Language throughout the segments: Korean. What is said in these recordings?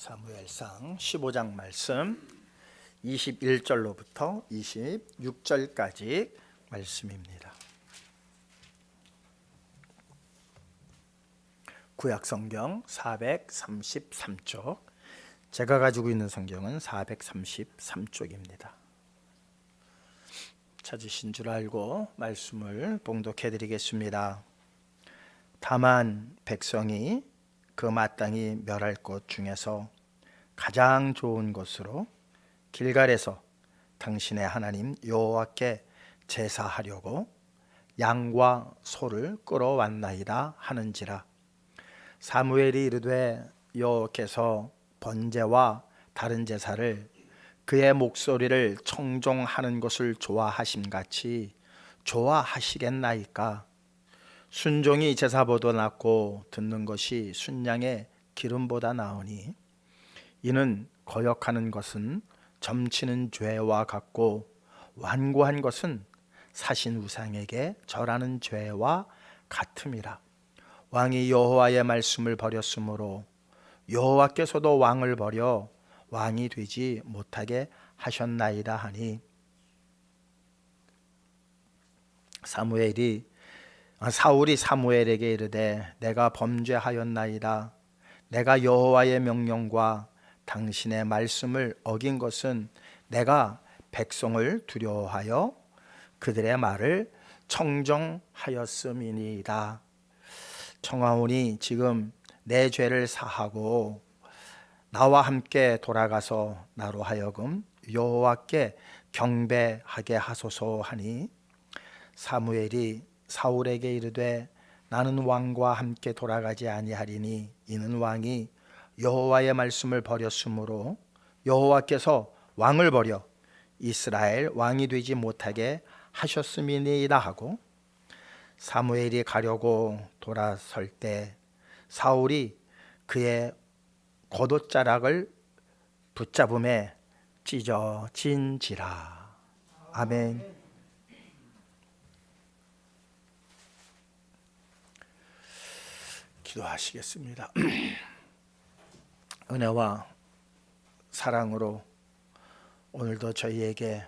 사무엘상 15장 말씀 21절로부터 26절까지 말씀입니다. 구약성경 433쪽, 제가 가지고 있는 성경은 433쪽입니다. 찾으신 줄 알고 말씀을 봉독해 드리겠습니다. 다만 백성이 그 마땅히 멸할 것 중에서 가장 좋은 것으로 길갈에서 당신의 하나님 여호와께 제사하려고 양과 소를 끌어왔나이다 하는지라. 사무엘이 이르되 여호와께서 번제와 다른 제사를 그의 목소리를 청종하는 것을 좋아하심같이 좋아하시겠나이까. 순종이 제사보다 낫고 듣는 것이 순양의 기름보다 나으니 이는 거역하는 것은 점치는 죄와 같고 완고한 것은 사신 우상에게 절하는 죄와 같음이라. 왕이 여호와의 말씀을 버렸으므로 여호와께서도 왕을 버려 왕이 되지 못하게 하셨나이다 하니, 사울이 사무엘에게 이르되 내가 범죄하였나이다. 내가 여호와의 명령과 당신의 말씀을 어긴 것은 내가 백성을 두려워하여 그들의 말을 청정하였음이니이다. 청하오니 지금 내 죄를 사하고 나와 함께 돌아가서 나로 하여금 여호와께 경배하게 하소서 하니, 사무엘이 사울에게 이르되 나는 왕과 함께 돌아가지 아니하리니 이는 왕이 여호와의 말씀을 버렸으므로 여호와께서 왕을 버려 이스라엘 왕이 되지 못하게 하셨음이니이다 하고, 사무엘이 가려고 돌아설 때 사울이 그의 겉옷자락을 붙잡음에 찢어진지라. 아멘. 기도하시겠습니다. 은혜와 사랑으로 오늘도 저희에게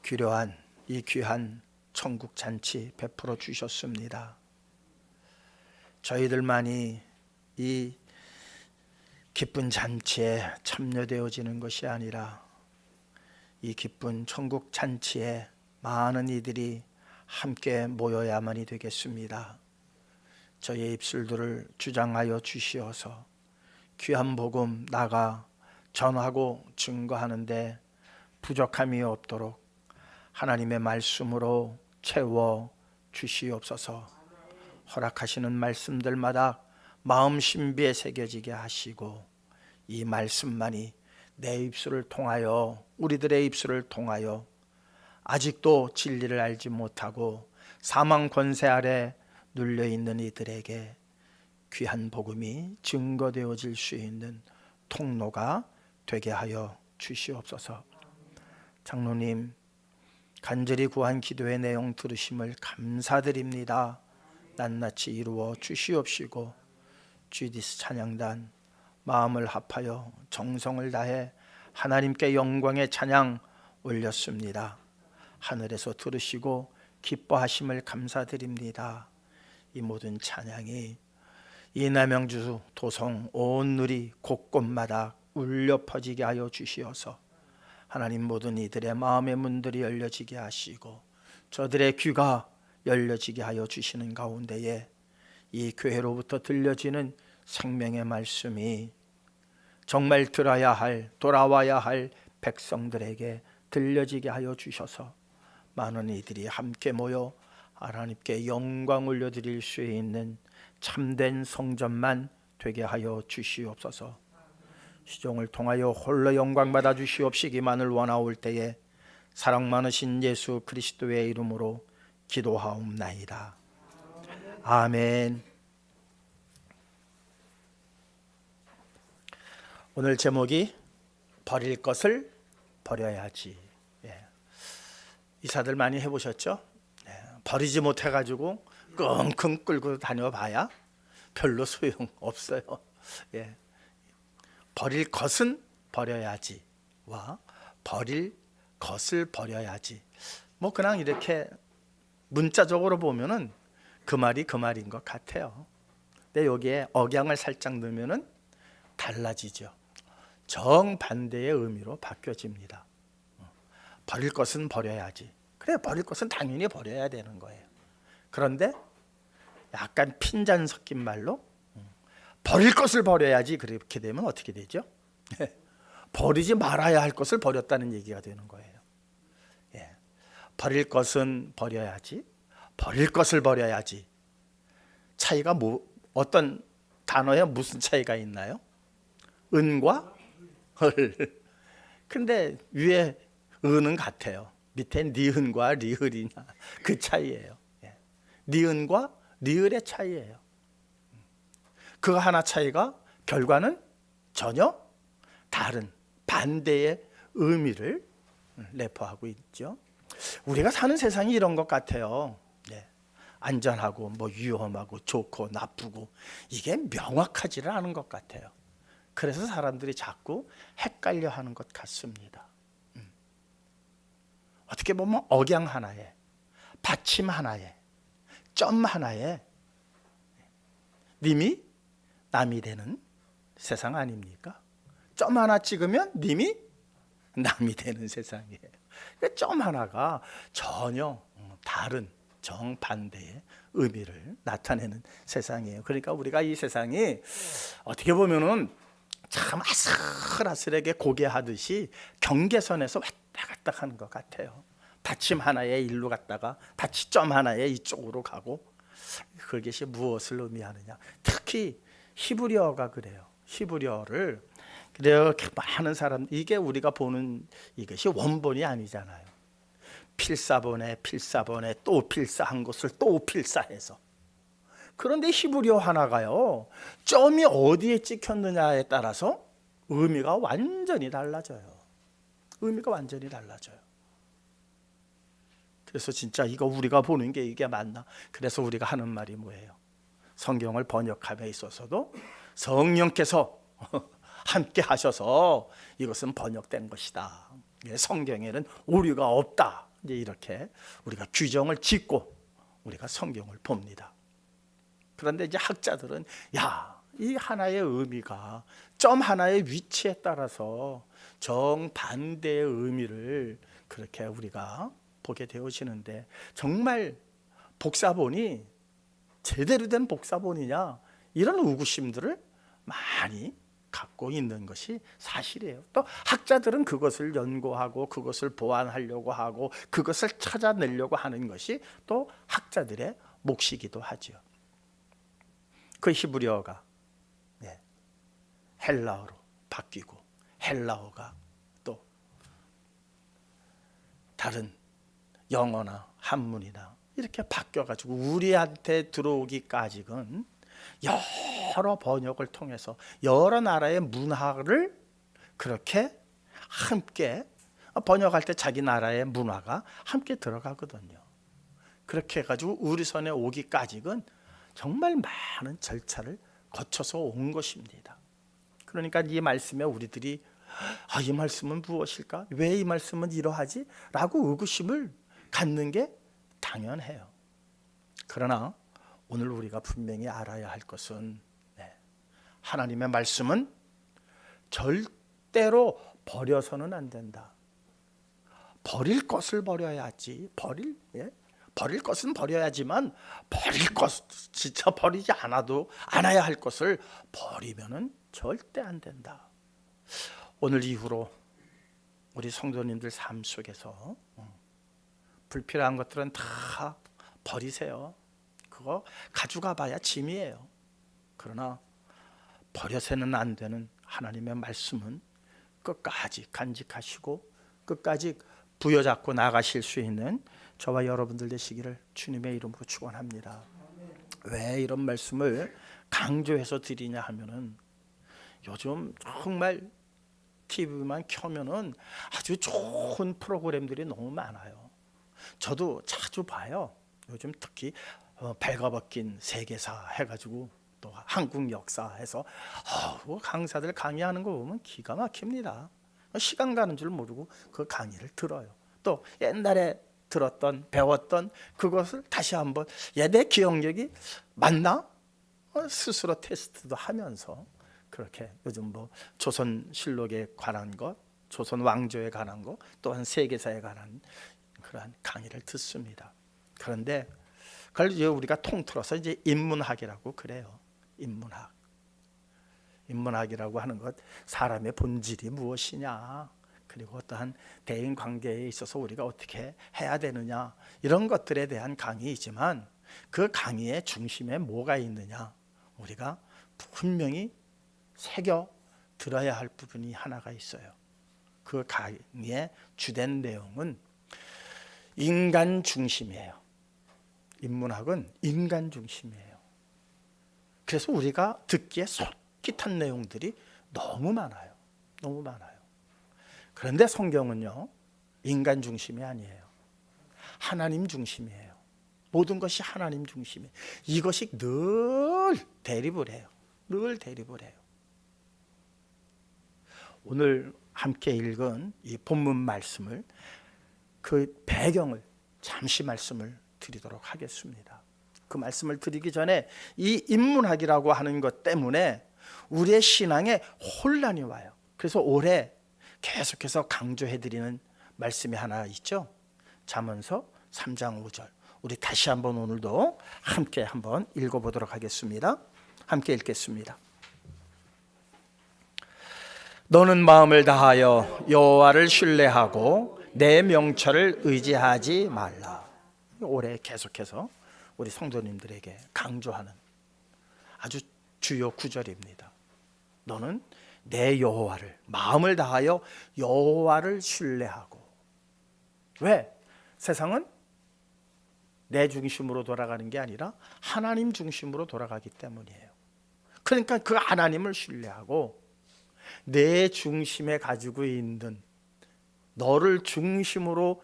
귀한 천국 잔치 베풀어 주셨습니다. 저희들만이 이 기쁜 잔치에 참여되어지는 것이 아니라 이 기쁜 천국 잔치에 많은 이들이 함께 모여야만이 되겠습니다. 저희의 입술들을 주장하여 주시어서 귀한 복음 나가 전하고 증거하는데 부족함이 없도록 하나님의 말씀으로 채워 주시옵소서. 허락하시는 말씀들마다 마음 신비에 새겨지게 하시고 이 말씀만이 내 입술을 통하여, 우리들의 입술을 통하여 아직도 진리를 알지 못하고 사망 권세 아래 눌려있는 이들에게 귀한 복음이 증거되어질 수 있는 통로가 되게 하여 주시옵소서. 장로님, 간절히 구한 기도의 내용 들으심을 감사드립니다. 낱낱이 이루어 주시옵시고 GDS 찬양단 마음을 합하여 정성을 다해 하나님께 영광의 찬양 올렸습니다. 하늘에서 들으시고 기뻐하심을 감사드립니다. 이 모든 찬양이 이 남양주 도성 온 누리 곳곳마다 울려 퍼지게 하여 주시어서 하나님 모든 이들의 마음의 문들이 열려지게 하시고 저들의 귀가 열려지게 하여 주시는 가운데에 이 교회로부터 들려지는 생명의 말씀이 정말 들어야 할, 돌아와야 할 백성들에게 들려지게 하여 주셔서 많은 이들이 함께 모여 하나님께 영광 올려드릴 수 있는 참된 성전만 되게 하여 주시옵소서. 시종을 통하여 홀로 영광 받아 주시옵시기만을 원하올 때에 사랑 많으신 예수 그리스도의 이름으로 기도하옵나이다. 아멘. 오늘 제목이 버릴 것을 버려야지. 이사들 많이 해보셨죠? 버리지 못해가지고 끙끙 끌고 다녀봐야 별로 소용 없어요. 버릴 것은 버려야지와 버릴 것을 버려야지. 뭐 그냥 이렇게 문자적으로 보면은 그 말이 그 말인 것 같아요. 근데 여기에 억양을 살짝 넣으면은 달라지죠. 정반대의 의미로 바뀌어집니다. 버릴 것은 버려야지. 그래, 버릴 것은 당연히 버려야 되는 거예요. 그런데 약간 핀잔 섞인 말로 버릴 것을 버려야지. 그렇게 되면 어떻게 되죠? 버리지 말아야 할 것을 버렸다는 얘기가 되는 거예요. 예. 버릴 것은 버려야지, 버릴 것을 버려야지. 차이가 어떤 단어에 무슨 차이가 있나요? 은과 을. 근데 위에 은은 같아요. 밑에 니은과 리을이냐 그 차이예요. 예. 니은과 리을의 차이예요. 그 하나 차이가 결과는 전혀 다른 반대의 의미를 내포하고 있죠. 우리가 사는 세상이 이런 것 같아요. 네. 안전하고 뭐 위험하고 좋고 나쁘고 이게 명확하지를 않은 것 같아요. 그래서 사람들이 자꾸 헷갈려 하는 것 같습니다. 어떻게 보면 억양 하나에, 받침 하나에, 점 하나에 님이 남이 되는 세상 아닙니까? 점 하나 찍으면 님이 남이 되는 세상이에요. 그러니까 점 하나가 전혀 다른 정반대의 의미를 나타내는 세상이에요. 그러니까 우리가 이 세상이 어떻게 보면은 참 아슬아슬하게 고개하듯이 경계선에서 왔다 갔다 하는 것 같아요. 받침 하나에 일로 갔다가 받침 하나에 이쪽으로 가고, 그것이 무엇을 의미하느냐. 특히 히브리어가 그래요. 히브리어를 이렇게 많은 사람, 이게 우리가 보는 이것이 원본이 아니잖아요. 필사본에 필사본에 또 필사한 것을 또 필사해서. 그런데 히브리어 하나가요, 점이 어디에 찍혔느냐에 따라서 의미가 완전히 달라져요. 의미가 완전히 달라져요. 그래서 진짜 이거 우리가 보는 게 이게 맞나? 그래서 우리가 하는 말이 뭐예요? 성경을 번역함에 있어서도 성령께서 함께 하셔서 이것은 번역된 것이다. 성경에는 오류가 없다. 이제 이렇게 우리가 규정을 짓고 우리가 성경을 봅니다. 그런데 이제 학자들은 이 하나의 의미가 점 하나의 위치에 따라서 정반대의 의미를 그렇게 우리가 보게 되어지는데, 정말 복사본이 제대로 된 복사본이냐, 이런 의구심들을 많이 갖고 있는 것이 사실이에요. 또 학자들은 그것을 연구하고 그것을 보완하려고 하고 그것을 찾아내려고 하는 것이 또 학자들의 몫이기도 하죠. 그 히브리어가 헬라어로 바뀌고 헬라어가 또 다른 영어나 한문이나 이렇게 바뀌어가지고 우리한테 들어오기까지는 여러 번역을 통해서 여러 나라의 문화를 그렇게 함께 번역할 때 자기 나라의 문화가 함께 들어가거든요. 그렇게 해가지고 우리 손에 오기까지는 정말 많은 절차를 거쳐서 온 것입니다. 그러니까 이 말씀에 우리들이 이 말씀은 무엇일까? 왜 이 말씀은 이러하지? 라고 의구심을 갖는 게 당연해요. 그러나 오늘 우리가 분명히 알아야 할 것은 하나님의 말씀은 절대로 버려서는 안 된다. 버릴 것을 버려야지. 버릴 것은 버려야지만 버릴 것, 진짜 버리지 않아야 할 것을 버리면은 절대 안 된다. 오늘 이후로 우리 성도님들 삶 속에서 불필요한 것들은 다 버리세요. 그거 가져가 봐야 짐이에요. 그러나 버려서는 안 되는 하나님의 말씀은 끝까지 간직하시고 끝까지 부여잡고 나가실 수 있는 저와 여러분들 되시기를 주님의 이름으로 축원합니다. 왜 이런 말씀을 강조해서 드리냐 하면은 요즘 정말 TV만 켜면은 아주 좋은 프로그램들이 너무 많아요. 저도 자주 봐요. 요즘 특히 발가벗긴 세계사 해가지고 또 한국 역사에서 강사들 강의하는 거 보면 기가 막힙니다. 시간 가는 줄 모르고 그 강의를 들어요. 또 옛날에 들었던 배웠던 그것을 다시 한번 내 기억력이 맞나? 스스로 테스트도 하면서 그렇게 요즘 뭐 조선실록에 관한 것, 조선 왕조에 관한 것, 또한 세계사에 관한 그러한 강의를 듣습니다. 그런데 그걸 이제 우리가 통틀어서 이제 인문학이라고 그래요. 인문학이라고 하는 것, 사람의 본질이 무엇이냐, 그리고 어떠한 대인 관계에 있어서 우리가 어떻게 해야 되느냐, 이런 것들에 대한 강의이지만 그 강의의 중심에 뭐가 있느냐, 우리가 분명히 새겨 들어야 할 부분이 하나가 있어요. 그 강의의 주된 내용은 인간 중심이에요. 인문학은 인간 중심이에요. 그래서 우리가 듣기에 솔깃한 내용들이 너무 많아요. 너무 많아요. 그런데 성경은요, 인간 중심이 아니에요. 하나님 중심이에요. 모든 것이 하나님 중심이에요. 이것이 늘 대립을 해요. 늘 대립을 해요. 오늘 함께 읽은 이 본문 말씀을, 그 배경을 잠시 말씀을 드리도록 하겠습니다. 그 말씀을 드리기 전에 이 인문학이라고 하는 것 때문에 우리의 신앙에 혼란이 와요. 그래서 올해 계속해서 강조해드리는 말씀이 하나 있죠. 잠언서 3장 5절. 우리 다시 한번 오늘도 함께 한번 읽어보도록 하겠습니다. 함께 읽겠습니다. 너는 마음을 다하여 여호와를 신뢰하고 내 명철을 의지하지 말라. 올해 계속해서 우리 성도님들에게 강조하는 아주 주요 구절입니다. 너는 내 여호와를, 마음을 다하여 여호와를 신뢰하고. 왜? 세상은 내 중심으로 돌아가는 게 아니라 하나님 중심으로 돌아가기 때문이에요. 그러니까 그 하나님을 신뢰하고 내 중심에 가지고 있는, 너를 중심으로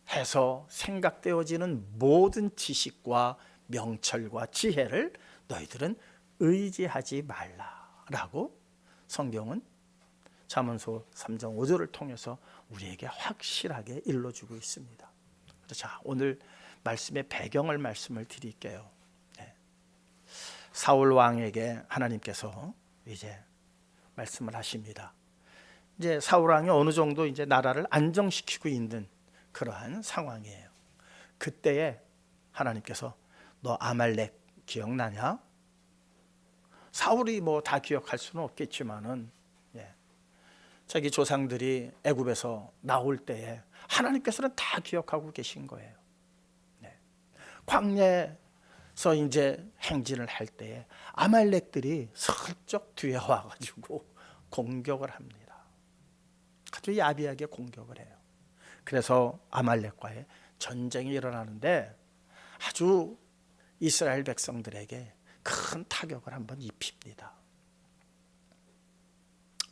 해서 생각되어지는 모든 지식과 명철과 지혜를 너희들은 의지하지 말라라고 성경은 잠언서 3장 5절을 통해서 우리에게 확실하게 일러주고 있습니다. 자, 오늘 말씀의 배경을 말씀을 드릴게요. 사울 왕에게 하나님께서 이제 말씀을 하십니다. 이제 사울 왕이 어느 정도 이제 나라를 안정시키고 있는 그러한 상황이에요. 그때에 하나님께서 너 아말렉 기억나냐? 사울이 뭐 다 기억할 수는 없겠지만은 자기 조상들이 애굽에서 나올 때에 하나님께서는 다 기억하고 계신 거예요. 광야에서 이제 행진을 할 때에 아말렉들이 슬쩍 뒤에 와가지고 공격을 합니다. 아주 야비하게 공격을 해요. 그래서 아말렉과의 전쟁이 일어나는데 아주 이스라엘 백성들에게 큰 타격을 한번 입힙니다.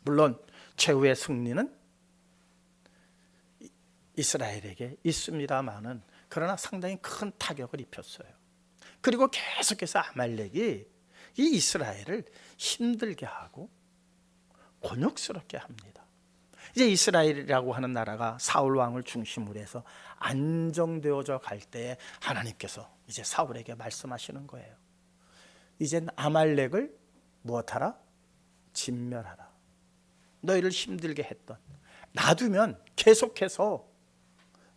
물론 최후의 승리는 이스라엘에게 있습니다만은, 그러나 상당히 큰 타격을 입혔어요. 그리고 계속해서 아말렉이 이 이스라엘을 힘들게 하고 곤욕스럽게 합니다. 이제 이스라엘이라고 하는 나라가 사울 왕을 중심으로 해서 안정되어져 갈 때에 하나님께서 이제 사울에게 말씀하시는 거예요. 이젠 아말렉을 무엇하라? 진멸하라. 너희를 힘들게 했던, 놔두면 계속해서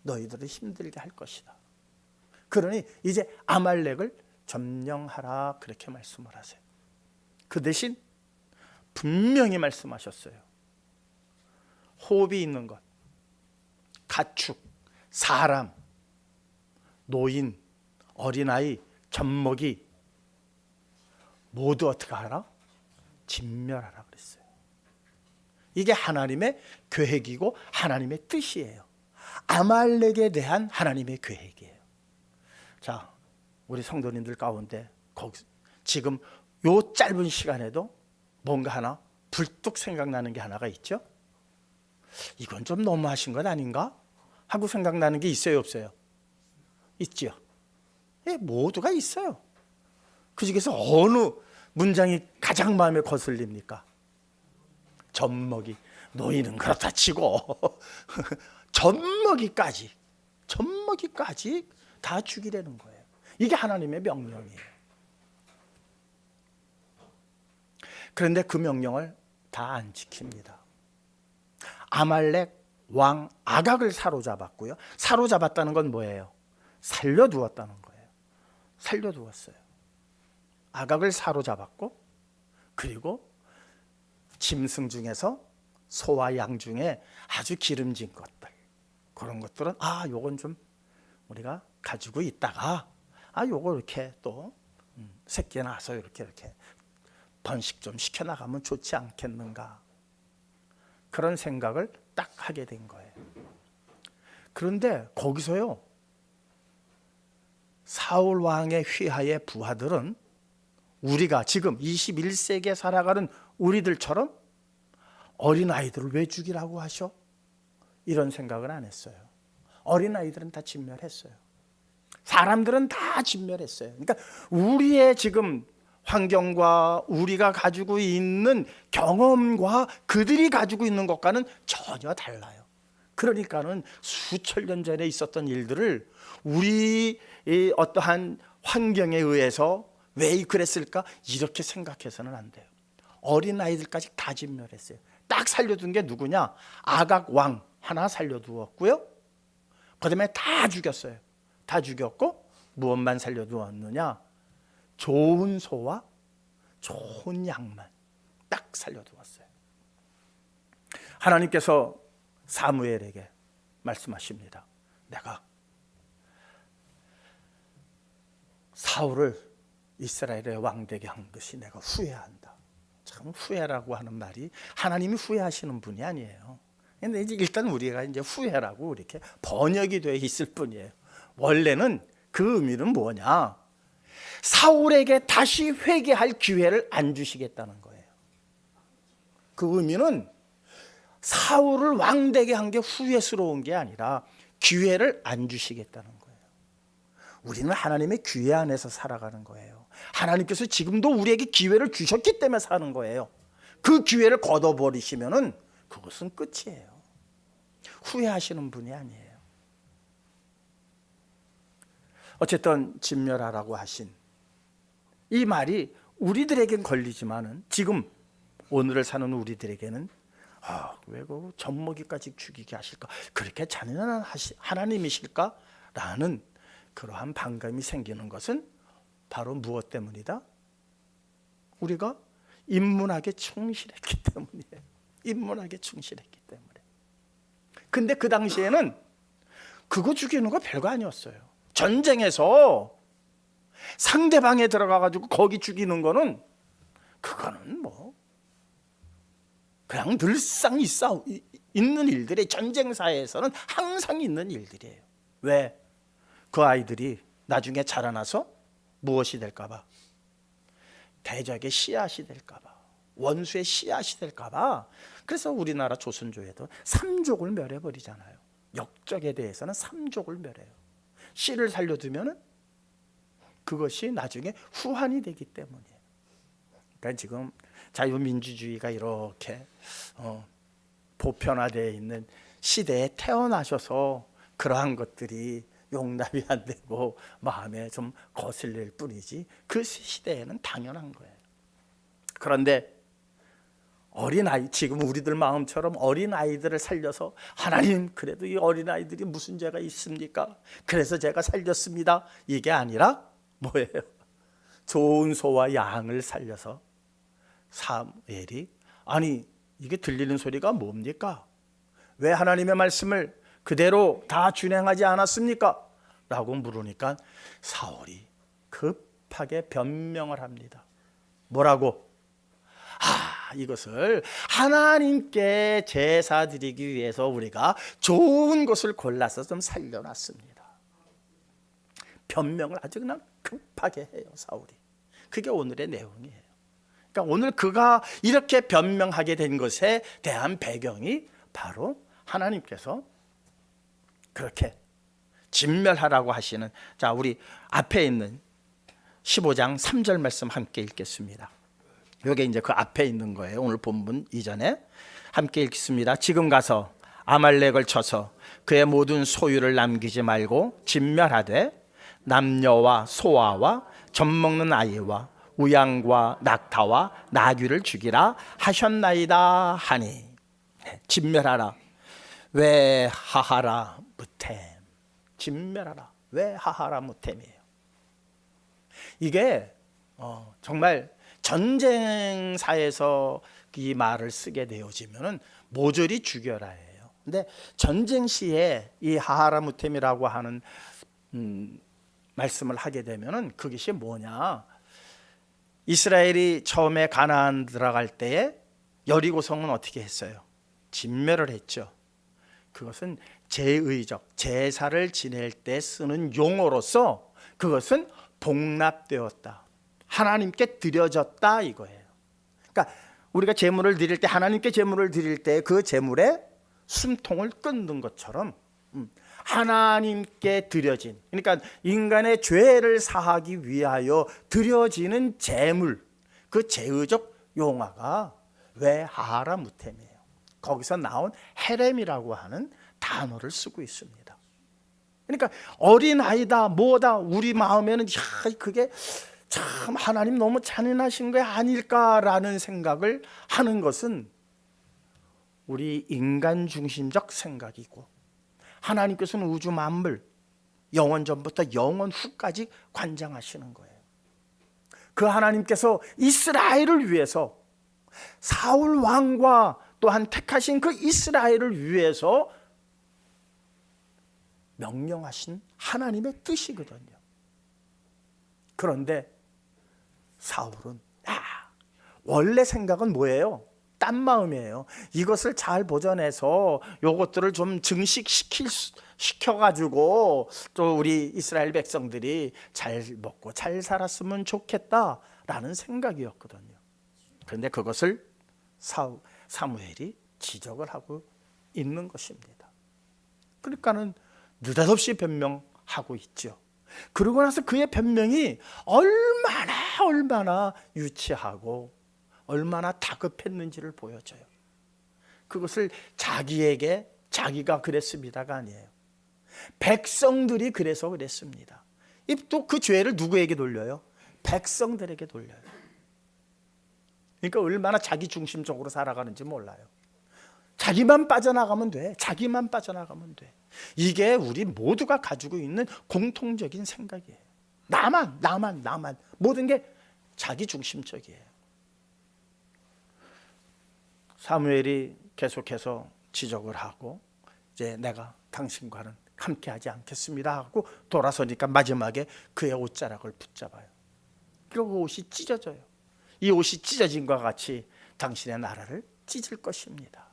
너희들을 힘들게 할 것이다. 그러니 이제 아말렉을 점령하라, 그렇게 말씀을 하세요. 그 대신 분명히 말씀하셨어요. 호흡이 있는 것, 가축, 사람, 노인, 어린아이, 젖먹이 모두 어떻게 하라? 진멸하라 그랬어요. 이게 하나님의 계획이고 하나님의 뜻이에요. 아말렉에 대한 하나님의 계획이에요. 자, 우리 성도님들 가운데 지금 요 짧은 시간에도 뭔가 하나 불뚝 생각나는 게 하나가 있죠? 이건 좀 너무하신 것 아닌가? 하고 생각나는 게 있어요, 없어요? 있지요. 모두가 있어요. 그 중에서 어느 문장이 가장 마음에 거슬립니까? 젖먹이. 노인은 그렇다 치고 젖먹이까지 다 죽이라는 거예요. 이게 하나님의 명령이에요. 그런데 그 명령을 다 안 지킵니다. 아말렉 왕 아각을 사로잡았고요. 사로잡았다는 건 뭐예요? 살려두었다는 거예요. 살려두었어요. 아각을 사로잡았고, 그리고 짐승 중에서 소와 양 중에 아주 기름진 것들, 그런 것들은 요건 좀 우리가 가지고 있다가 요거 이렇게 또 새끼 나서 이렇게 번식 좀 시켜나가면 좋지 않겠는가, 그런 생각을 딱 하게 된 거예요. 그런데 거기서요, 사울 왕의 휘하의 부하들은 우리가 지금 21세기에 살아가는 우리들처럼 어린아이들을 왜 죽이라고 하셔? 이런 생각을 안 했어요. 어린아이들은 다 진멸했어요. 사람들은 다 진멸했어요. 그러니까 우리의 지금 환경과 우리가 가지고 있는 경험과 그들이 가지고 있는 것과는 전혀 달라요. 그러니까는 수천 년 전에 있었던 일들을 우리의 어떠한 환경에 의해서 왜 그랬을까? 이렇게 생각해서는 안 돼요. 어린아이들까지 다 진멸했어요. 딱 살려둔 게 누구냐? 아각 왕 하나 살려두었고요, 그 다음에 다 죽였어요. 다 죽였고, 무엇만 살려두었느냐? 좋은 소와 좋은 양만 딱 살려두었어요. 하나님께서 사무엘에게 말씀하십니다. 내가 사울을 이스라엘의 왕되게 한 것이 내가 후회한다. 참, 후회라고 하는 말이 하나님이 후회하시는 분이 아니에요. 근데 이제 일단 우리가 이제 후회라고 이렇게 번역이 되어 있을 뿐이에요. 원래는 그 의미는 뭐냐? 사울에게 다시 회개할 기회를 안 주시겠다는 거예요. 그 의미는 사울을 왕되게 한 게 후회스러운 게 아니라 기회를 안 주시겠다는 거예요. 우리는 하나님의 기회 안에서 살아가는 거예요. 하나님께서 지금도 우리에게 기회를 주셨기 때문에 사는 거예요. 그 기회를 걷어버리시면은 그것은 끝이에요. 후회하시는 분이 아니에요. 어쨌든 진멸하라고 하신 이 말이 우리들에겐 걸리지만은 지금 오늘을 사는 우리들에게는 왜 그 젖먹이까지 죽이게 하실까? 그렇게 잔인한 하나님이실까? 라는 그러한 반감이 생기는 것은 바로 무엇 때문이다? 우리가 인문학에 충실했기 때문이에요. 인문학에 충실했기 때문에. 근데 그 당시에는 그거 죽이는 거 별거 아니었어요. 전쟁에서 상대방에 들어가가지고 거기 죽이는 거는 그거는 뭐 그냥 늘상 있는 일들이, 전쟁사에서는 항상 있는 일들이에요. 왜? 그 아이들이 나중에 자라나서 무엇이 될까봐? 대적의 씨앗이 될까봐, 원수의 씨앗이 될까봐. 그래서 우리나라 조선조에도 삼족을 멸해버리잖아요. 역적에 대해서는 삼족을 멸해요. 씨를 살려두면은 그것이 나중에 후환이 되기 때문이에요. 그러니까 지금 자유민주주의가 이렇게 보편화되어 있는 시대에 태어나셔서 그러한 것들이 용납이 안 되고 마음에 좀 거슬릴 뿐이지, 그 시대에는 당연한 거예요. 그런데 어린아이, 지금 우리들 마음처럼 어린아이들을 살려서 하나님, 그래도 이 어린아이들이 무슨 죄가 있습니까? 그래서 제가 살렸습니다, 이게 아니라 뭐예요? 좋은 소와 양을 살려서 사무엘이, 아니 이게 들리는 소리가 뭡니까? 왜 하나님의 말씀을 그대로 다 준행하지 않았습니까? 라고 물으니까 사울이 급하게 변명을 합니다. 뭐라고? 이것을 하나님께 제사 드리기 위해서 우리가 좋은 것을 골라서 좀 살려놨습니다. 변명을 아주 그냥 급하게 해요, 사울이. 그게 오늘의 내용이에요. 그러니까 오늘 그가 이렇게 변명하게 된 것에 대한 배경이 바로 하나님께서 그렇게 진멸하라고 하시는, 자, 우리 앞에 있는 15장 3절 말씀 함께 읽겠습니다. 이게 이제 그 앞에 있는 거예요. 오늘 본문 이전에 함께 읽습니다. 지금 가서 아말렉을 쳐서 그의 모든 소유를 남기지 말고 진멸하되 남녀와 소아와 젖먹는 아이와 우양과 낙타와 나귀를 죽이라 하셨나이다 하니. 진멸하라. 왜 하하라 무템. 진멸하라. 왜 하하라 무템이에요. 이게 정말 전쟁사에서 이 말을 쓰게 되어지면은 모조리 죽여라예요. 근데 전쟁 시에 이 하하라 무템이라고 하는 말씀을 하게 되면은 그것이 뭐냐? 이스라엘이 처음에 가나안 들어갈 때에 여리고성은 어떻게 했어요? 진멸을 했죠. 그것은 제의적 제사를 지낼 때 쓰는 용어로서 그것은 복납되었다. 하나님께 드려졌다 이거예요. 그러니까 우리가 제물을 드릴 때 하나님께 제물을 드릴 때 그 제물에 숨통을 끊는 것처럼 하나님께 드려진, 그러니까 인간의 죄를 사하기 위하여 드려지는 제물, 그 제의적 용어가 왜 하하라 무템이에요. 거기서 나온 헤렘이라고 하는 단어를 쓰고 있습니다. 그러니까 어린아이다 뭐다 우리 마음에는 그게 참 하나님 너무 잔인하신 게 아닐까라는 생각을 하는 것은 우리 인간 중심적 생각이고, 하나님께서는 우주 만물 영원 전부터 영원 후까지 관장하시는 거예요. 그 하나님께서 이스라엘을 위해서 사울 왕과 또한 택하신 그 이스라엘을 위해서 명령하신 하나님의 뜻이거든요. 그런데 사울은 원래 생각은 뭐예요? 딴 마음이에요. 이것을 잘 보존해서 요것들을 좀 증식시켜가지고 또 우리 이스라엘 백성들이 잘 먹고 잘 살았으면 좋겠다라는 생각이었거든요. 그런데 그것을 사무엘이 지적을 하고 있는 것입니다. 그러니까는 느닷없이 변명하고 있죠. 그러고 나서 그의 변명이 얼마나 유치하고 얼마나 다급했는지를 보여줘요. 그것을 자기가 그랬습니다가 아니에요. 백성들이 그래서 그랬습니다. 또 그 죄를 누구에게 돌려요? 백성들에게 돌려요. 그러니까 얼마나 자기 중심적으로 살아가는지 몰라요. 자기만 빠져나가면 돼. 자기만 빠져나가면 돼. 이게 우리 모두가 가지고 있는 공통적인 생각이에요. 나만. 모든 게 자기 중심적이에요. 사무엘이 계속해서 지적을 하고 이제 내가 당신과는 함께하지 않겠습니다 하고 돌아서니까 마지막에 그의 옷자락을 붙잡아요. 그 옷이 찢어져요. 이 옷이 찢어진 것과 같이 당신의 나라를 찢을 것입니다.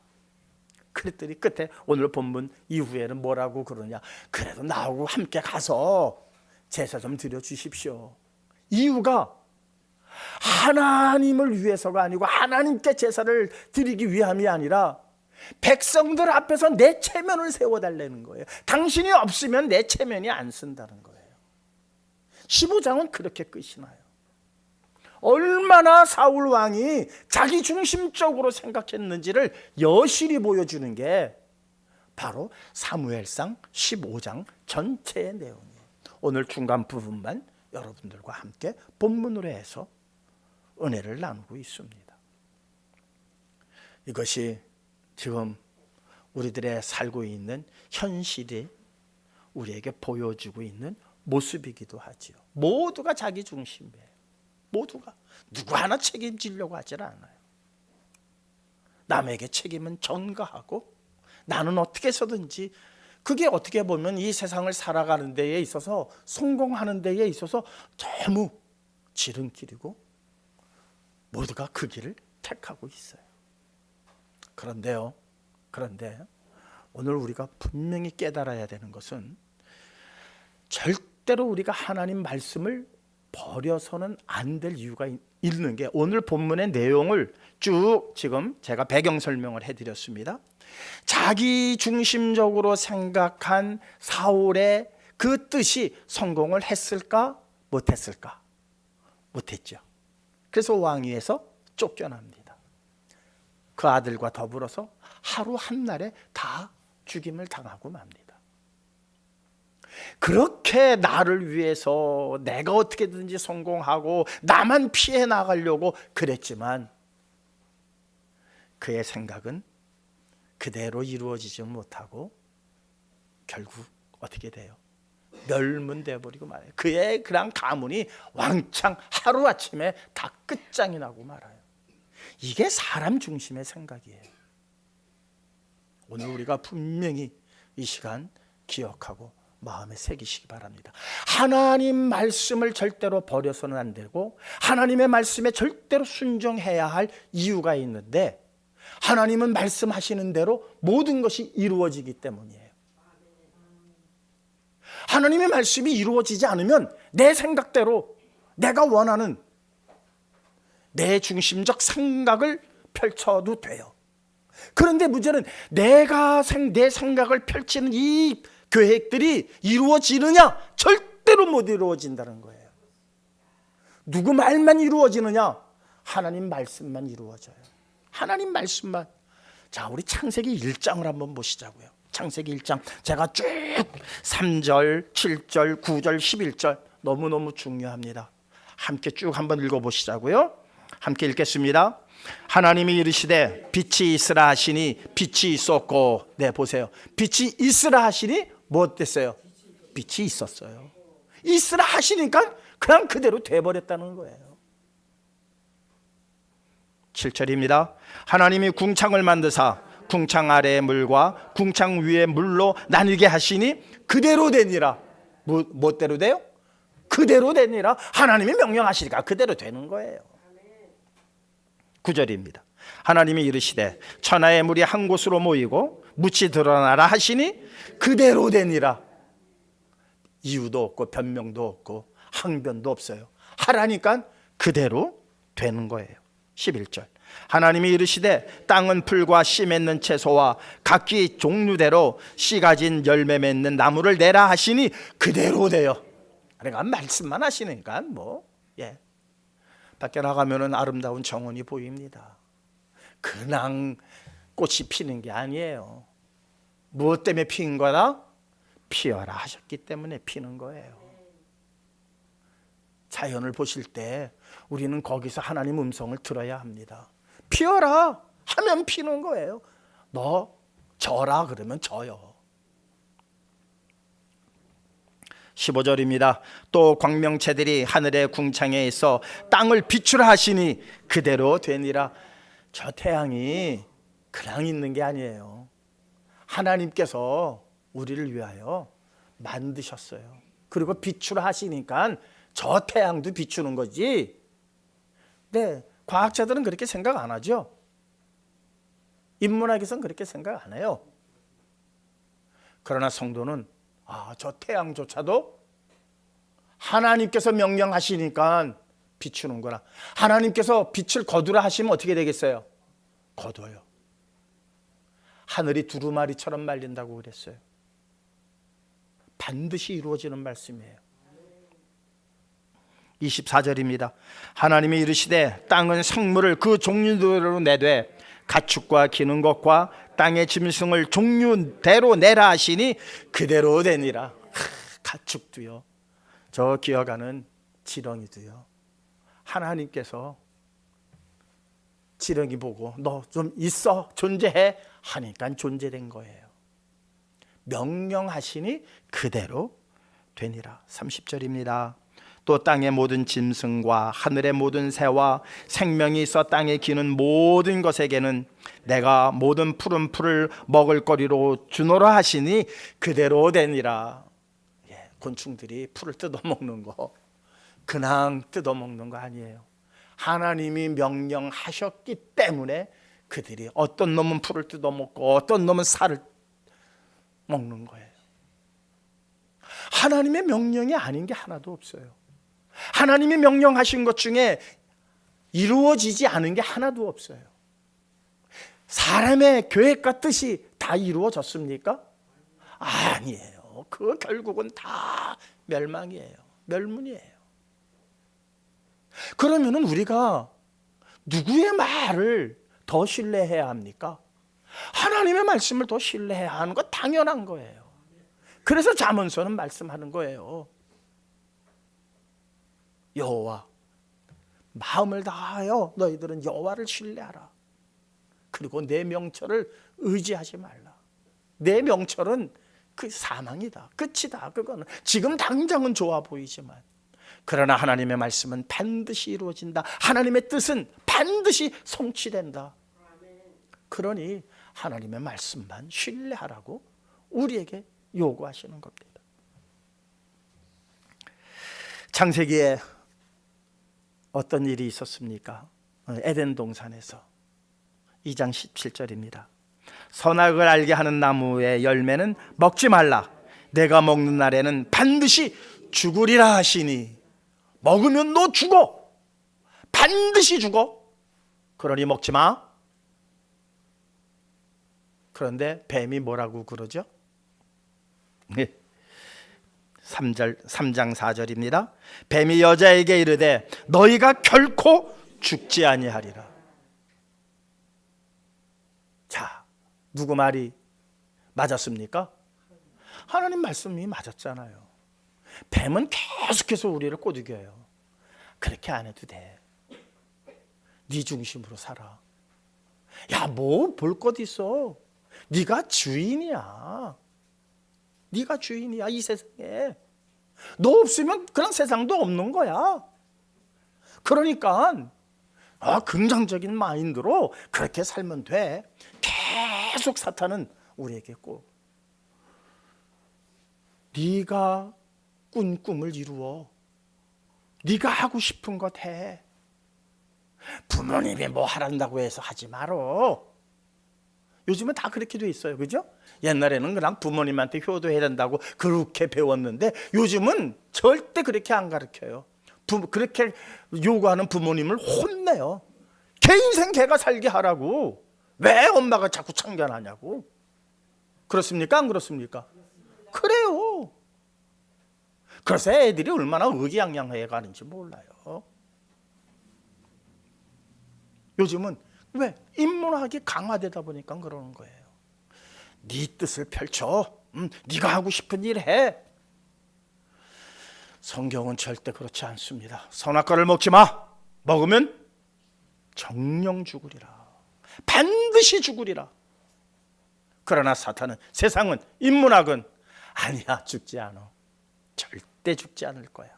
그랬더니 끝에 오늘 본문 이후에는 뭐라고 그러냐? 그래도 나하고 함께 가서 제사 좀 드려주십시오. 이유가 하나님을 위해서가 아니고 하나님께 제사를 드리기 위함이 아니라 백성들 앞에서 내 체면을 세워달라는 거예요. 당신이 없으면 내 체면이 안 쓴다는 거예요. 15장은 그렇게 끝이 나요. 얼마나 사울 왕이 자기 중심적으로 생각했는지를 여실히 보여주는 게 바로 사무엘상 15장 전체의 내용이에요. 오늘 중간 부분만 여러분들과 함께 본문으로 해서 은혜를 나누고 있습니다. 이것이 지금 우리들의 살고 있는 현실이 우리에게 보여주고 있는 모습이기도 하지요. 모두가 자기 중심이에요. 모두가 누구 하나 책임지려고 하질 않아요. 남에게 책임은 전가하고 나는 어떻게 해서든지, 그게 어떻게 보면 이 세상을 살아가는 데에 있어서 성공하는 데에 있어서 너무 지름길이고 모두가 그 길을 택하고 있어요. 그런데 오늘 우리가 분명히 깨달아야 되는 것은 절대로 우리가 하나님 말씀을 버려서는 안 될 이유가 있는 게, 오늘 본문의 내용을 쭉 지금 제가 배경 설명을 해드렸습니다. 자기 중심적으로 생각한 사울의 그 뜻이 성공을 했을까 못했을까? 못했죠. 그래서 왕위에서 쫓겨납니다. 그 아들과 더불어서 하루 한날에 다 죽임을 당하고 맙니다. 그렇게 나를 위해서 내가 어떻게든지 성공하고 나만 피해 나가려고 그랬지만 그의 생각은 그대로 이루어지지 못하고 결국 어떻게 돼요? 멸문되어 버리고 말아요. 그의 그런 가문이 왕창 하루아침에 다 끝장이 나고 말아요. 이게 사람 중심의 생각이에요. 오늘 우리가 분명히 이 시간 기억하고 마음에 새기시기 바랍니다. 하나님 말씀을 절대로 버려서는 안 되고 하나님의 말씀에 절대로 순종해야 할 이유가 있는데 하나님은 말씀하시는 대로 모든 것이 이루어지기 때문이에요. 하나님의 말씀이 이루어지지 않으면 내 생각대로 내가 원하는 내 중심적 생각을 펼쳐도 돼요. 그런데 문제는 내 생각을 펼치는 이 계획들이 이루어지느냐? 절대로 못 이루어진다는 거예요. 누구 말만 이루어지느냐? 하나님 말씀만 이루어져요. 하나님 말씀만. 자, 우리 창세기 1장을 한번 보시자고요. 창세기 1장 제가 쭉 3절, 7절, 9절, 11절 너무너무 중요합니다. 함께 쭉 한번 읽어보시자고요. 함께 읽겠습니다. 하나님이 이르시되 빛이 있으라 하시니 빛이 있었고, 네 보세요. 빛이 있으라 하시니 뭐 됐어요? 빛이 있었어요. 있으라 하시니까 그냥 그대로 돼버렸다는 거예요. 7절입니다. 하나님이 궁창을 만드사 궁창 아래의 물과 궁창 위의 물로 나뉘게 하시니 그대로 되니라. 뭐대로 돼요? 그대로 되니라. 하나님이 명령하시니까 그대로 되는 거예요. 9절입니다. 하나님이 이르시되 천하의 물이 한 곳으로 모이고 묻이 드러나라 하시니 그대로 되니라. 이유도 없고 변명도 없고 항변도 없어요. 하라니까 그대로 되는 거예요. 11절. 하나님이 이르시되 땅은 풀과 씨 맺는 채소와 각기 종류대로 씨 가진 열매 맺는 나무를 내라 하시니 그대로 돼요. 그러니까 말씀만 하시니까 밖에 나가면은 아름다운 정원이 보입니다. 그냥 꽃이 피는 게 아니에요. 무엇 때문에 피는 거다? 피어라 하셨기 때문에 피는 거예요. 자연을 보실 때 우리는 거기서 하나님 음성을 들어야 합니다. 피어라 하면 피는 거예요. 너 져라 그러면 져요. 15절입니다. 또 광명체들이 하늘의 궁창에 있어 땅을 비추라 하시니 그대로 되니라. 저 태양이 그냥 있는 게 아니에요. 하나님께서 우리를 위하여 만드셨어요. 그리고 비추라 하시니까 저 태양도 비추는 거지. 네, 과학자들은 그렇게 생각 안 하죠. 인문학에서는 그렇게 생각 안 해요. 그러나 성도는 저 태양조차도 하나님께서 명령하시니까 비추는구나. 하나님께서 빛을 거두라 하시면 어떻게 되겠어요? 거둬요. 하늘이 두루마리처럼 말린다고 그랬어요. 반드시 이루어지는 말씀이에요. 24절입니다. 하나님이 이르시되 땅은 생물을 그 종류대로 내되 가축과 기는 것과 땅의 짐승을 종류대로 내라 하시니 그대로 되니라. 가축도요, 저 기어가는 지렁이도요, 하나님께서 지렁이 보고 너 좀 있어, 존재해 하니까 존재된 거예요. 명령하시니 그대로 되니라. 30절입니다. 또 땅의 모든 짐승과 하늘의 모든 새와 생명이 있어 땅에 기는 모든 것에게는 내가 모든 푸른 풀을 먹을 거리로 주노라 하시니 그대로 되니라. 곤충들이 풀을 뜯어먹는 거 그냥 뜯어먹는 거 아니에요. 하나님이 명령하셨기 때문에 그들이 어떤 놈은 풀을 뜯어먹고 어떤 놈은 살을 먹는 거예요. 하나님의 명령이 아닌 게 하나도 없어요. 하나님이 명령하신 것 중에 이루어지지 않은 게 하나도 없어요. 사람의 계획과 뜻이 다 이루어졌습니까? 아니에요. 그 결국은 다 멸망이에요. 멸문이에요. 그러면은 우리가 누구의 말을 더 신뢰해야 합니까? 하나님의 말씀을 더 신뢰해야 하는 거 당연한 거예요. 그래서 잠언서는 말씀하는 거예요. 여호와, 마음을 다하여 너희들은 여호와를 신뢰하라. 그리고 내 명철을 의지하지 말라. 내 명철은 그 사망이다, 끝이다. 그거는 지금 당장은 좋아 보이지만, 그러나 하나님의 말씀은 반드시 이루어진다. 하나님의 뜻은 반드시 성취된다. 그러니 하나님의 말씀만 신뢰하라고 우리에게 요구하시는 겁니다. 창세기에 어떤 일이 있었습니까? 에덴 동산에서 2장 17절입니다. 선악을 알게 하는 나무의 열매는 먹지 말라. 내가 먹는 날에는 반드시 죽으리라 하시니. 먹으면 너 죽어. 반드시 죽어. 그러니 먹지 마. 그런데 뱀이 뭐라고 그러죠? 3장 4절입니다. 뱀이 여자에게 이르되 너희가 결코 죽지 아니하리라. 자, 누구 말이 맞았습니까? 하나님 말씀이 맞았잖아요. 뱀은 계속해서 우리를 꼬드겨요. 그렇게 안 해도 돼. 네 중심으로 살아. 야, 뭐 볼 것 있어. 네가 주인이야. 네가 주인이야, 이 세상에. 너 없으면 그런 세상도 없는 거야. 그러니까 긍정적인 마인드로 그렇게 살면 돼. 계속 사탄은 우리에게 꼭 네가 꾼 꿈을 이루어. 네가 하고 싶은 것 해. 부모님이 뭐 하란다고 해서 하지 말어. 요즘은 다 그렇게 돼 있어요. 그죠? 옛날에는 그냥 부모님한테 효도해야 된다고 그렇게 배웠는데 요즘은 절대 그렇게 안 가르쳐요. 그렇게 요구하는 부모님을 혼내요. 걔 인생 걔가 살게 하라고. 왜 엄마가 자꾸 참견하냐고. 그렇습니까? 안 그렇습니까? 그래요. 그래서 애들이 얼마나 의기양양해 가는지 몰라요. 요즘은 왜? 인문학이 강화되다 보니까 그러는 거예요. 네 뜻을 펼쳐. 네가 하고 싶은 일 해. 성경은 절대 그렇지 않습니다. 선악과를 먹지 마. 먹으면 정령 죽으리라. 반드시 죽으리라. 그러나 사탄은, 세상은, 인문학은 아니야, 죽지 않아. 절대 죽지 않을 거야.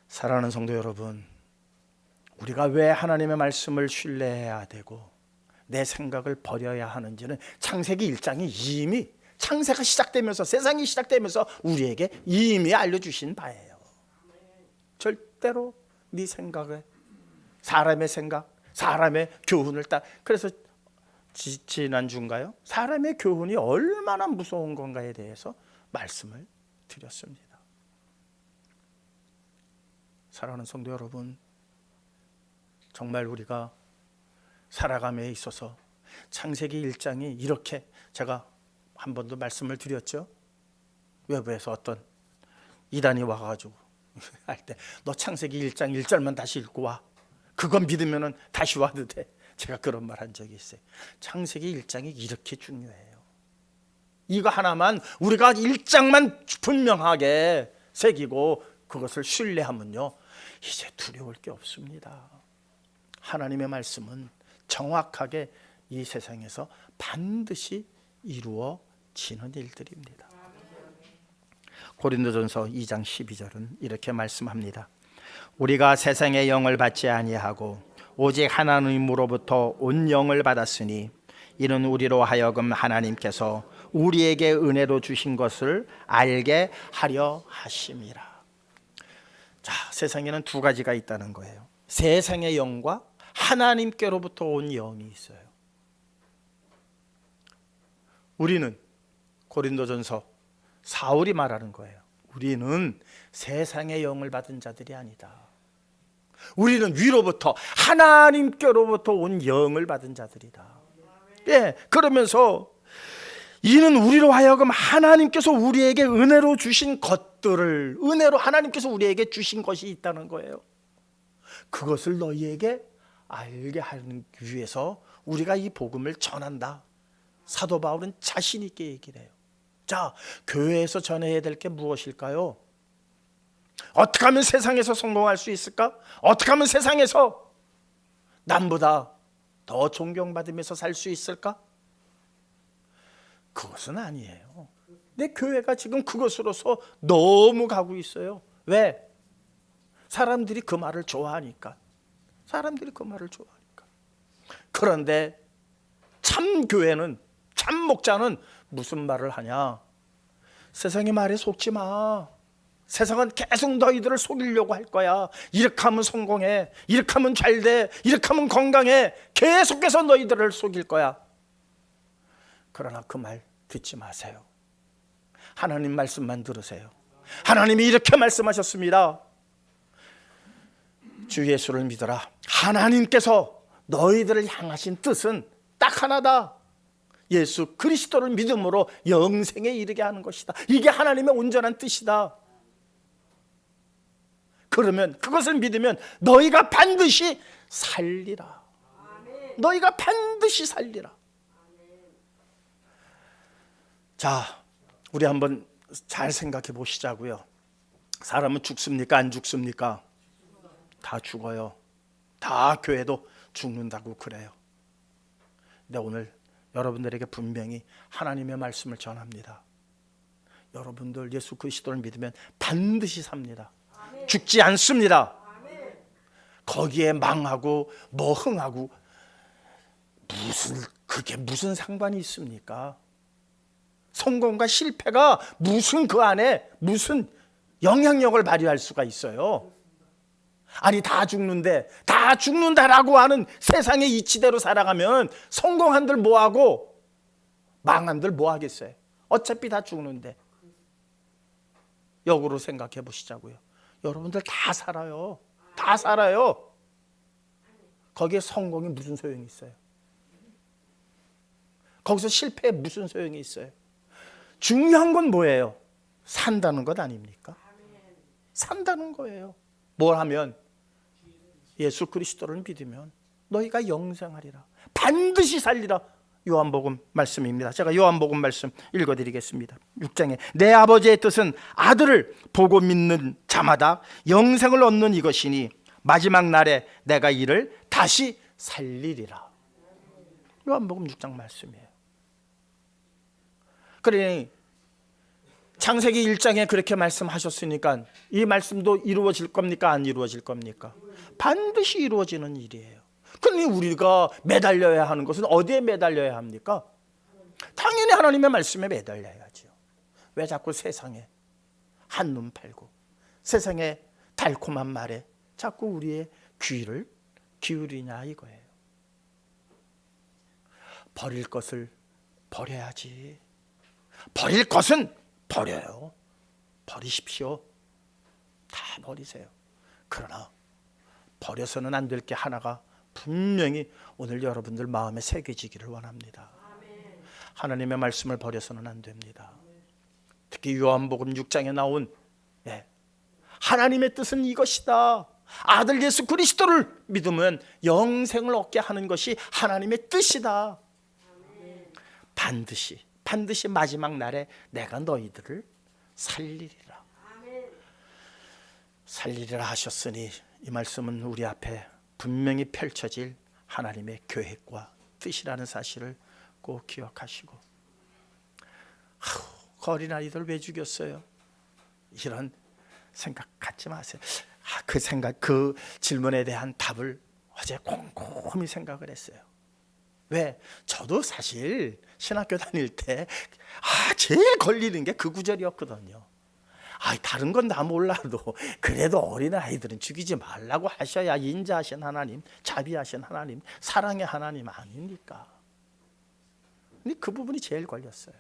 사랑하는 성도 여러분, 우리가 왜 하나님의 말씀을 신뢰해야 되고 내 생각을 버려야 하는지는 창세기 1장이 이미, 창세가 시작되면서, 세상이 시작되면서 우리에게 이미 알려주신 바예요. 절대로 네 생각에, 사람의 생각, 사람의 교훈을 그래서 지난주인가요? 사람의 교훈이 얼마나 무서운 건가에 대해서 말씀을 드렸습니다. 사랑하는 성도 여러분, 정말 우리가 살아감에 있어서 창세기 1장이 이렇게, 제가 한 번도 말씀을 드렸죠. 외부에서 어떤 이단이 와가지고 할 때 너 창세기 1장 1절만 다시 읽고 와. 그건 믿으면 다시 와도 돼. 제가 그런 말 한 적이 있어요. 창세기 1장이 이렇게 중요해요. 이거 하나만 우리가 1장만 분명하게 새기고 그것을 신뢰하면요, 이제 두려울 게 없습니다. 하나님의 말씀은 정확하게 이 세상에서 반드시 이루어지는 일들입니다. 고린도전서 2장 12절은 이렇게 말씀합니다. 우리가 세상의 영을 받지 아니하고 오직 하나님으로부터 온 영을 받았으니 이는 우리로 하여금 하나님께서 우리에게 은혜로 주신 것을 알게 하려 하심이라. 자, 세상에는 두 가지가 있다는 거예요. 세상의 영과 하나님께로부터 온 영이 있어요. 우리는, 고린도전서 사울이 말하는 거예요. 우리는 세상의 영을 받은 자들이 아니다. 우리는 위로부터, 하나님께로부터 온 영을 받은 자들이다. 예, 그러면서 이는 우리로 하여금 하나님께서 우리에게 은혜로 주신 것들을, 은혜로 하나님께서 우리에게 주신 것이 있다는 거예요. 그것을 너희에게 알게 하기 위해서 우리가 이 복음을 전한다. 사도 바울은 자신 있게 얘기를 해요. 자, 교회에서 전해야 될 게 무엇일까요? 어떻게 하면 세상에서 성공할 수 있을까? 어떻게 하면 세상에서 남보다 더 존경받으면서 살 수 있을까? 그것은 아니에요. 내 교회가 지금 그것으로서 너무 가고 있어요. 왜? 사람들이 그 말을 좋아하니까. 사람들이 그 말을 좋아하니까. 그런데 참 교회는, 참 목자는 무슨 말을 하냐? 세상의 말에 속지 마. 세상은 계속 너희들을 속이려고 할 거야. 이렇게 하면 성공해, 이렇게 하면 잘 돼, 이렇게 하면 건강해. 계속해서 너희들을 속일 거야. 그러나 그 말 듣지 마세요. 하나님 말씀만 들으세요. 하나님이 이렇게 말씀하셨습니다. 주 예수를 믿어라. 하나님께서 너희들을 향하신 뜻은 딱 하나다. 예수 그리스도를 믿음으로 영생에 이르게 하는 것이다. 이게 하나님의 온전한 뜻이다. 그러면, 그것을 믿으면 너희가 반드시 살리라. 너희가 반드시 살리라. 자, 우리 한번 잘 생각해 보시자고요. 사람은 죽습니까? 안 죽습니까? 다 죽어요. 다 교회도 죽는다고 그래요. 근데 오늘 여러분들에게 분명히 하나님의 말씀을 전합니다. 여러분들 예수 그리스도를 믿으면 반드시 삽니다. 죽지 않습니다. 거기에 망하고 뭐 흥하고 그게 무슨 상관이 있습니까? 성공과 실패가 무슨 그 안에 무슨 영향력을 발휘할 수가 있어요? 아니, 다 죽는데, 다 죽는다라고 하는 세상의 이치대로 살아가면 성공한들 뭐하고 망한들 뭐하겠어요? 어차피 다 죽는데. 역으로 생각해 보시자고요. 여러분들 다 살아요. 다 살아요. 거기에 성공이 무슨 소용이 있어요? 거기서 실패에 무슨 소용이 있어요? 중요한 건 뭐예요? 산다는 것 아닙니까? 산다는 거예요. 뭘 하면? 예수 그리스도를 믿으면 너희가 영생하리라. 반드시 살리라. 요한복음 말씀입니다. 제가 요한복음 말씀 읽어드리겠습니다. 6장에 내 아버지의 뜻은 아들을 보고 믿는 자마다 영생을 얻는 이것이니 마지막 날에 내가 이를 다시 살리리라. 요한복음 6장 말씀이에요. 그러니 창세기 1장에 그렇게 말씀하셨으니까 이 말씀도 이루어질 겁니까? 안 이루어질 겁니까? 반드시 이루어지는 일이에요. 그러니 우리가 매달려야 하는 것은 어디에 매달려야 합니까? 당연히 하나님의 말씀에 매달려야죠. 왜 자꾸 세상에 한눈 팔고 세상의 달콤한 말에 자꾸 우리의 귀를 기울이냐 이거예요. 버릴 것을 버려야지. 버릴 것은 버려요. 버리십시오. 다 버리세요. 그러나 버려서는 안 될 게 하나가 분명히 오늘 여러분들 마음에 새겨지기를 원합니다. 하나님의 말씀을 버려서는 안 됩니다. 특히 요한복음 6장에 나온 하나님의 뜻은 이것이다. 아들 예수 그리스도를 믿으면 영생을 얻게 하는 것이 하나님의 뜻이다. 반드시 마지막 날에 내가 너희들을 살리리라. 살리리라 하셨으니 이 말씀은 우리 앞에 분명히 펼쳐질 하나님의 계획과 뜻이라는 사실을 꼭 기억하시고, 그 어린아이들 왜 죽였어요? 이런 생각 갖지 마세요. 그 생각, 그 질문에 대한 답을 어제 곰곰이 생각을 했어요. 왜? 저도 사실 신학교 다닐 때 제일 걸리는 게 그 구절이었거든요. 다른 건 다 몰라도 그래도 어린아이들은 죽이지 말라고 하셔야 인자하신 하나님, 자비하신 하나님, 사랑의 하나님 아닙니까? 근데 그 부분이 제일 걸렸어요.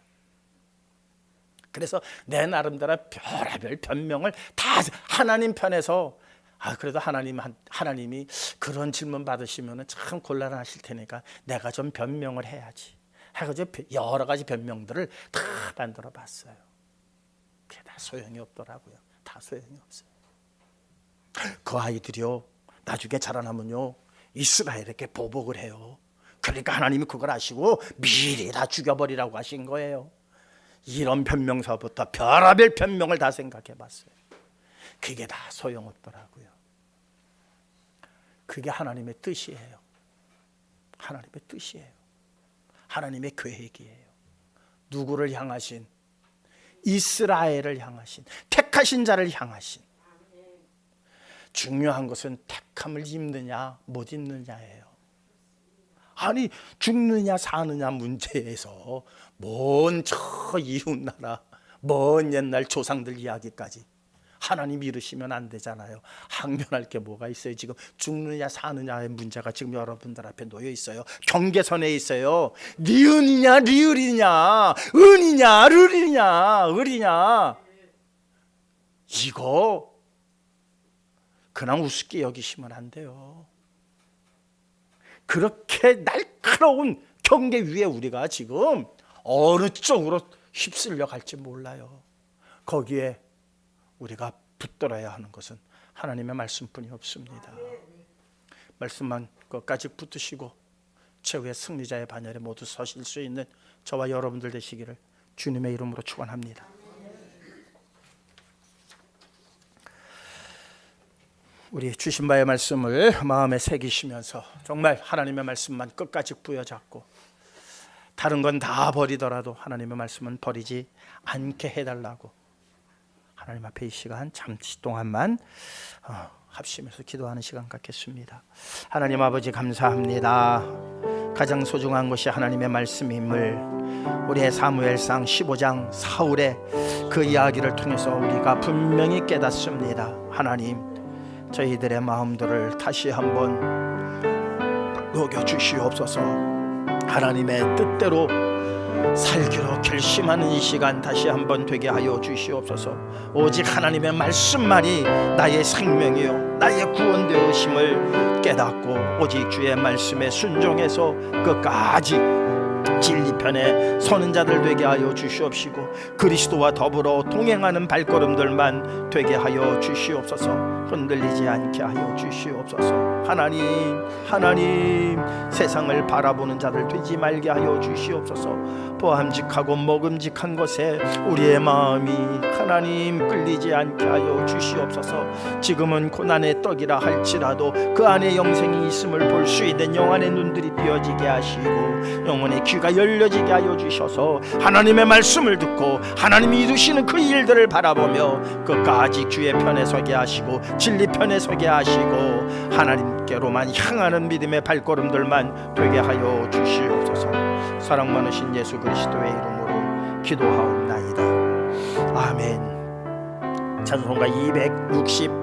그래서 내 나름대로 별의별 변명을 다 하나님 편에서 그래도 하나님이 그런 질문 받으시면 참 곤란하실 테니까 내가 좀 변명을 해야지. 해가지고 여러 가지 변명들을 다 만들어 봤어요. 그게 다 소용이 없더라고요. 다 소용이 없어요. 그 아이들이요, 나중에 자라나면요, 이스라엘에게 보복을 해요. 그러니까 하나님이 그걸 아시고 미리 다 죽여버리라고 하신 거예요. 이런 변명서부터 별의별 변명을 다 생각해 봤어요. 그게 다 소용없더라고요. 그게 하나님의 뜻이에요. 하나님의 뜻이에요. 하나님의 계획이에요. 누구를 향하신? 이스라엘을 향하신, 택하신 자를 향하신. 중요한 것은 택함을 입느냐 못 입느냐예요. 아니, 죽느냐 사느냐 문제에서 먼 저 이웃나라, 먼 옛날 조상들 이야기까지 하나님 이르시면 안 되잖아요. 항변할 게 뭐가 있어요? 지금 죽느냐 사느냐의 문제가 지금 여러분들 앞에 놓여 있어요. 경계선에 있어요. 니은이냐 리을이냐, 은이냐 르이냐, 을이냐. 이거 그냥 우습게 여기시면 안 돼요. 그렇게 날카로운 경계 위에 우리가 지금 어느 쪽으로 휩쓸려 갈지 몰라요. 거기에 우리가 붙들어야 하는 것은 하나님의 말씀뿐이 없습니다. 말씀만 끝까지 붙드시고 최후의 승리자의 반열에 모두 서실 수 있는 저와 여러분들 되시기를 주님의 이름으로 축원합니다. 우리 주신 바의 말씀을 마음에 새기시면서 정말 하나님의 말씀만 끝까지 부여잡고 다른 건 다 버리더라도 하나님의 말씀은 버리지 않게 해달라고 하나님 앞에 이 시간 잠시 동안만 합심해서 기도하는 시간 갖겠습니다. 하나님 아버지 감사합니다. 가장 소중한 것이 하나님의 말씀임을 우리의 사무엘상 15장 사울의 그 이야기를 통해서 우리가 분명히 깨닫습니다. 하나님, 저희들의 마음들을 다시 한번 녹여주시옵소서. 하나님의 뜻대로 살기로 결심하는 이 시간 다시 한번 되게 하여 주시옵소서. 오직 하나님의 말씀만이 나의 생명이요 나의 구원되으심을 깨닫고 오직 주의 말씀에 순종해서 끝까지 진리편에 서는 자들 되게 하여 주시옵시고 그리스도와 더불어 동행하는 발걸음들만 되게 하여 주시옵소서. 흔들리지 않게 하여 주시옵소서. 하나님 세상을 바라보는 자들 되지 말게 하여 주시옵소서. 보암직하고 먹음직한 것에 우리의 마음이 하나님 끌리지 않게 하여 주시옵소서. 지금은 고난의 떡이라 할지라도 그 안에 영생이 있음을 볼 수 있는 영안의 눈들이 띄어지게 하시고 영혼의 귀가 열려지게 하여 주셔서 하나님의 말씀을 듣고 하나님이 이루시는 그 일들을 바라보며 끝까지 주의 편에 서게 하시고 진리 편에 서게 하시고 하나님께로만 향하는 믿음의 발걸음들만 되게 하여 주시옵소서. 사랑 많으신 예수 그리스도의 이름으로 기도하옵나이다. 아멘. 찬송가 260